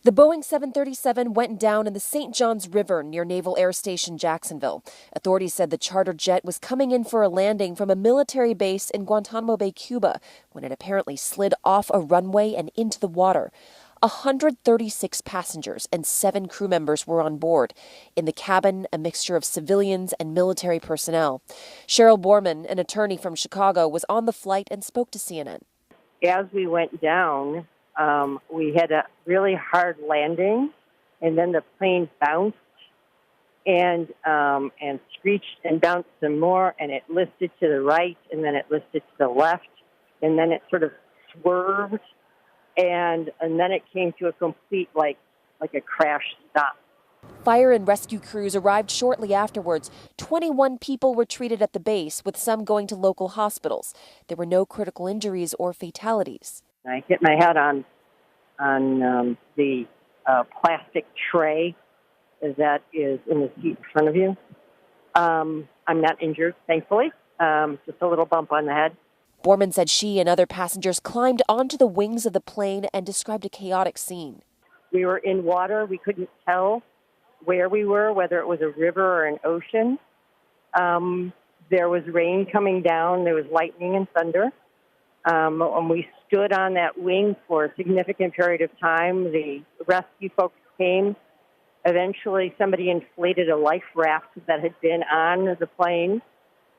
The Boeing 737 went down in the St. Johns River near Naval Air Station Jacksonville. Authorities said the charter jet was coming in for a landing from a military base in Guantanamo Bay, Cuba, when it apparently slid off a runway and into the water. 136 passengers and 7 crew members were on board. In the cabin, a mixture of civilians and military personnel. Cheryl Borman, an attorney from Chicago, was on the flight and spoke to CNN. As we went down, we had a really hard landing, and then the plane bounced and screeched and bounced some more, and it listed to the right, and then it listed to the left, and then it sort of swerved, and then it came to a complete, like a crash stop. Fire and rescue crews arrived shortly afterwards. 21 people were treated at the base, with some going to local hospitals. There were no critical injuries or fatalities. I hit my head on the plastic tray that is in the seat in front of you. I'm not injured, thankfully, just a little bump on the head. Borman said she and other passengers climbed onto the wings of the plane and described a chaotic scene. We were in water. We couldn't tell where we were, whether it was a river or an ocean. There was rain coming down. There was lightning and thunder. And we stood on that wing for a significant period of time. The rescue folks came. Eventually, somebody inflated a life raft that had been on the plane,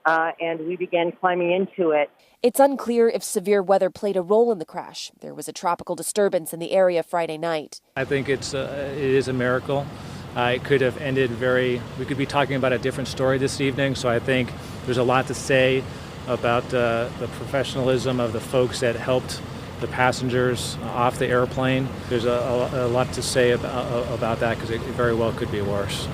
and we began climbing into it. It's unclear if severe weather played a role in the crash. There was a tropical disturbance in the area Friday night. I think it is a miracle. It could have ended we could be talking about a different story this evening, so I think there's a lot to say about the professionalism of the folks that helped the passengers off the airplane. There's a lot to say about that because it very well could be worse.